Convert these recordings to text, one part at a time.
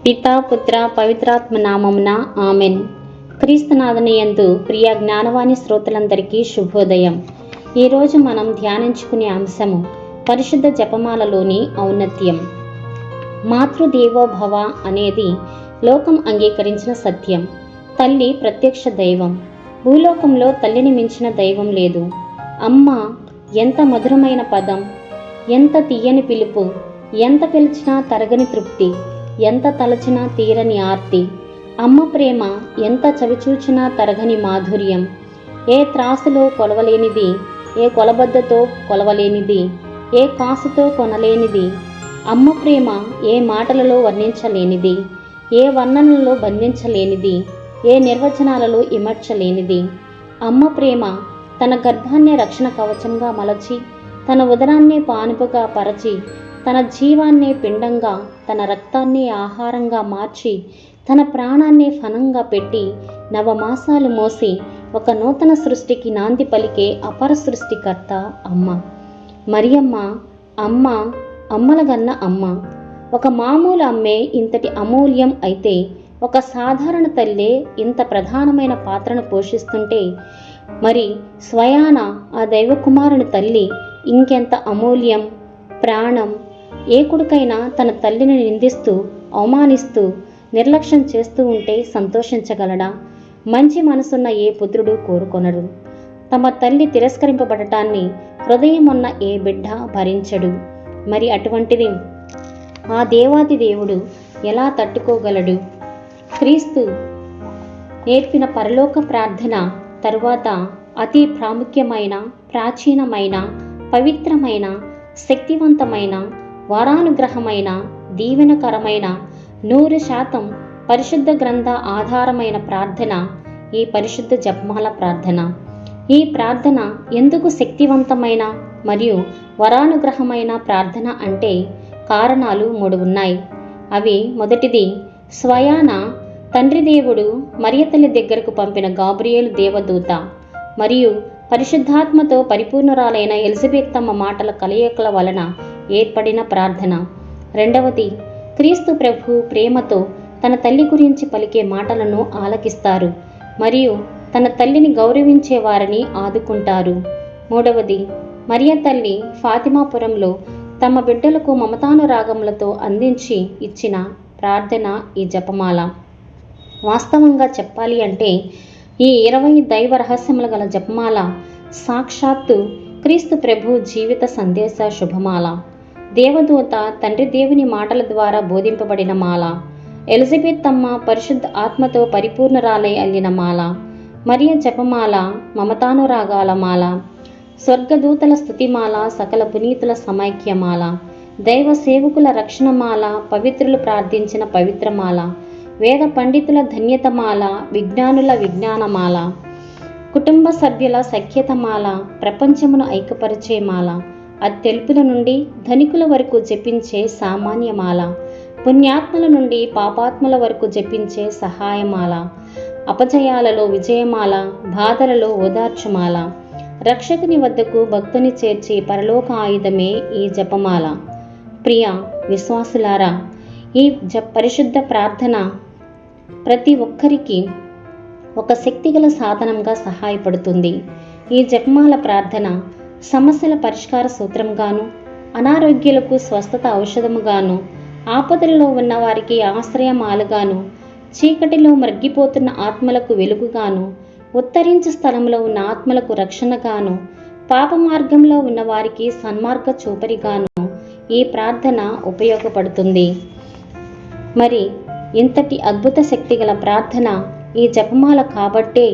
పితా పుత్ర పవిత్రాత్మ నామమున ఆమెన్. క్రీస్తునాథుని యందు ప్రియ జ్ఞానవాణి శ్రోతలందరికీ శుభోదయం. ఈరోజు మనం ధ్యానించుకునే అంశము పరిశుద్ధ జపమాలలోని ఔన్నత్యం. మాతృదేవోభవ అనేది లోకం అంగీకరించిన సత్యం. తల్లి ప్రత్యక్ష దైవం. భూలోకంలో తల్లిని మించిన దైవం లేదు. అమ్మ ఎంత మధురమైన పదం, ఎంత తీయని పిలుపు, ఎంత పిలిచినా తరగని తృప్తి, ఎంత తలచినా తీరని ఆర్తి. అమ్మ ప్రేమ ఎంత చవిచూచినా తరగని మాధుర్యం. ఏ త్రాసులో కొలవలేనిది, ఏ కొలబద్దతో కొలవలేనిది, ఏ కాసుతో కొనలేనిది. అమ్మ ప్రేమ ఏ మాటలలో వర్ణించలేనిది, ఏ వర్ణనలో బంధించలేనిది, ఏ నిర్వచనాలలో ఇమర్చలేనిది. అమ్మ ప్రేమ తన గర్భాన్నే రక్షణ కవచంగా మలచి, తన ఉదరాన్నే పానుపుగా పరచి, తన జీవాన్నే పిండంగా, తన రక్తాన్నే ఆహారంగా మార్చి, తన ప్రాణాన్నే ఫలంగా పెట్టి, నవమాసాలు మోసి ఒక నూతన సృష్టికి నాంది పలికే అపర సృష్టికర్త అమ్మ. మరియమ్మ అమ్మ, అమ్మలగన్న అమ్మ. ఒక మామూలు అమ్మే ఇంతటి అమూల్యం అయితే, ఒక సాధారణ తల్లే ఇంత ప్రధానమైన పాత్రను పోషిస్తుంటే, మరి స్వయాన ఆ దైవకుమారుని తల్లి ఇంకెంత అమూల్యం. ప్రాణం. ఏ కొడుకైనా తన తల్లిని నిందిస్తూ, అవమానిస్తూ, నిర్లక్ష్యం చేస్తూ ఉంటే సంతోషించగలడా? మంచి మనసున్న ఏ పుత్రుడు కోరుకొనరు. తమ తల్లి తిరస్కరింపబడటాన్ని హృదయం ఉన్న ఏ బిడ్డ భరించడు. మరి అటువంటిది ఆ దేవాది దేవుడు ఎలా తట్టుకోగలడు? క్రీస్తు నేర్పిన పరలోక ప్రార్థన తరువాత అతి ప్రాముఖ్యమైన, ప్రాచీనమైన, పవిత్రమైన, శక్తివంతమైన, వరానుగ్రహమైన, దీవెనకరమైన, 100% పరిశుద్ధ గ్రంథ ఆధారమైన ప్రార్థన ఈ పరిశుద్ధ జపమాల ప్రార్థన. ఈ ప్రార్థన ఎందుకు శక్తివంతమైన మరియు వరానుగ్రహమైన ప్రార్థన అంటే కారణాలు 3 ఉన్నాయి. అవి: మొదటిది, స్వయాన తండ్రి దేవుడు మరియతల్లి దగ్గరకు పంపిన గాబ్రియేలు దేవదూత మరియు పరిశుద్ధాత్మతో పరిపూర్ణురాలైన ఎలిజబెత్తమ్మ మాటల కలయికల వలన ఏర్పడిన ప్రార్థన. రెండవది, క్రీస్తు ప్రభు ప్రేమతో తన తల్లి గురించి పలికే మాటలను ఆలకిస్తారు మరియు తన తల్లిని గౌరవించే వారిని ఆదుకుంటారు. మూడవది, మరియ తల్లి ఫాతిమాపురంలో తమ బిడ్డలకు మమతానురాగములతో అందించి ఇచ్చిన ప్రార్థన ఈ జపమాల. వాస్తవంగా చెప్పాలి అంటే ఈ 20 దైవ రహస్యములు గల జపమాల సాక్షాత్తు క్రీస్తు ప్రభు జీవిత సందేశ శుభమాల. దేవదూత తండ్రి దేవుని మాటల ద్వారా బోధింపబడిన మాల. ఎలిజబెత్తమ్మ పరిశుద్ధ ఆత్మతో పరిపూర్ణరాలై అల్లిన మాల. మరియ జపమాల మమతానురాగాల మాల. స్వర్గదూతల స్తుతిమాల, సకల పునీతుల సమైక్యమాల. దైవ సేవకుల రక్షణమాల, పవిత్రులు ప్రార్థించిన పవిత్రమాల. వేద పండితుల ధన్యతమాల, విజ్ఞానుల విజ్ఞానమాల. కుటుంబ సభ్యుల సఖ్యతమాల, ప్రపంచమును ఐక్యపరిచే మాల. అత్తెల్పుల నుండి ధనికుల వరకు జపించే సామాన్యమాల. పుణ్యాత్మల నుండి పాపాత్మల వరకు జపించే సహాయమాల. అపజయాలలో విజయమాల, బాధలలో ఓదార్చుమాల. రక్షకుని వద్దకు భక్తుని చేర్చి పరలోక ఆయుధమే ఈ జపమాల. ప్రియ విశ్వాసులారా, ఈ పరిశుద్ధ ప్రార్థన ప్రతి ఒక్కరికి ఒక శక్తిగల సాధనంగా సహాయపడుతుంది. ఈ జపమాల ప్రార్థన సమస్యల పరిష్కార సూత్రంగాను, అనారోగ్యాలకు స్వస్థత ఔషధముగాను, ఆపదలలో ఉన్న వారికి ఆశ్రయమాలుగాను, చీకటిలో మగ్గిపోతున్న ఆత్మలకు వెలుగుగాను, ఉత్తరించు స్థలంలో ఉన్న ఆత్మలకు రక్షణగాను, పాప మార్గంలో ఉన్న వారికి సన్మార్గ చూపరిగాను ఈ ప్రార్థన ఉపయోగపడుతుంది. మరి ఇంతటి అద్భుత శక్తి గల ప్రార్థన ఈ జపమాల కాబట్టే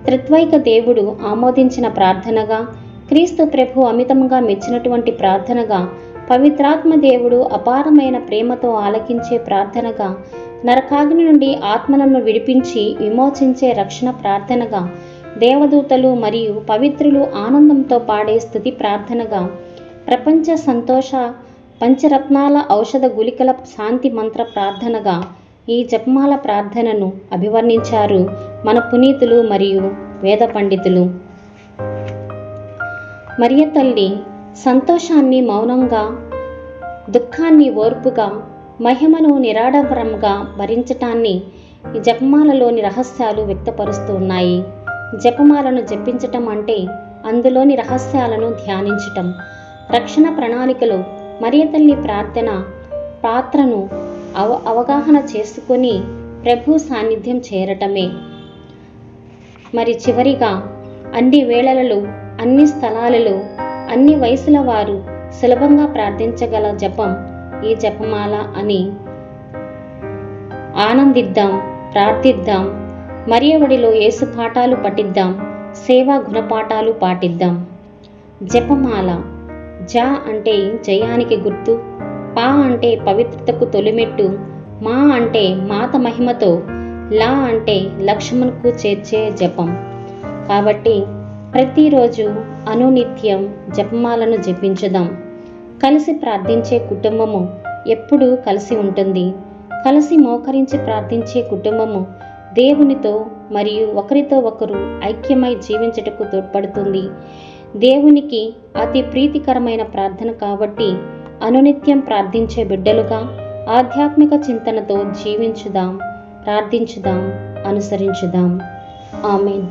త్రిత్వైక దేవుడు ఆమోదించిన ప్రార్థనగా, క్రీస్తు ప్రభు అమితంగా మెచ్చినటువంటి ప్రార్థనగా, పవిత్రాత్మ దేవుడు అపారమైన ప్రేమతో ఆలకించే ప్రార్థనగా, నరకాగ్ని నుండి ఆత్మలను విడిపించి విమోచించే రక్షణ ప్రార్థనగా, దేవదూతలు మరియు పవిత్రులు ఆనందంతో పాడే స్తుతి ప్రార్థనగా, ప్రపంచ సంతోష పంచరత్నాల ఔషధ గుళికల శాంతి మంత్ర ప్రార్థనగా ఈ జపమాల ప్రార్థనను అభివర్ణించారు మన పునీతులు మరియు వేద పండితులు. మరియ తల్లి సంతోషాన్ని మౌనంగా, దుఃఖాన్ని ఓర్పుగా, మహిమను నిరాడంబరంగా భరించటాన్ని ఈ జపమాలలోని రహస్యాలు వ్యక్తపరుస్తూ ఉన్నాయి. జపమాలను జపించటం అంటే అందులోని రహస్యాలను ధ్యానించటం. రక్షణ ప్రణాళికలో మరియ తల్లి ప్రార్థన పాత్రను అవగాహన చేసుకొని ప్రభు సాన్నిధ్యం చేరటమే. మరి చివరిగా అన్ని వేళలలో, అన్ని స్థలాలలో, అన్ని వయసుల వారు సులభంగా ప్రార్థించగల జపం ఈ జపమాల అని ఆనందిద్దాం, ప్రార్థిద్దాం. మరియ ఒడిలో యేసు పాఠాలు పఠిద్దాం, సేవా గుణపాఠాలు పాటిద్దాం. జపమాల. జ అంటే జయానికి గుర్తు, పా అంటే పవిత్రతకు తొలిమెట్టు, మా అంటే మాత మహిమతో, లా అంటే లక్ష్మణకు చేర్చే జపం. కాబట్టి ప్రతిరోజు అనునిత్యం జపమాలను జపించుదాం. కలిసి ప్రార్థించే కుటుంబము ఎప్పుడూ కలిసి ఉంటుంది. కలిసి మోకరించి ప్రార్థించే కుటుంబము దేవునితో మరియు ఒకరితో ఒకరు ఐక్యమై జీవించుటకు తోడ్పడుతుంది. దేవునికి అతి ప్రీతికరమైన ప్రార్థన కాబట్టి అనునిత్యం ప్రార్థించే బిడ్డలుగా ఆధ్యాత్మిక చింతనతో జీవించుదాం, ప్రార్థించుదాం, అనుసరించుదాం. ఆమేన్.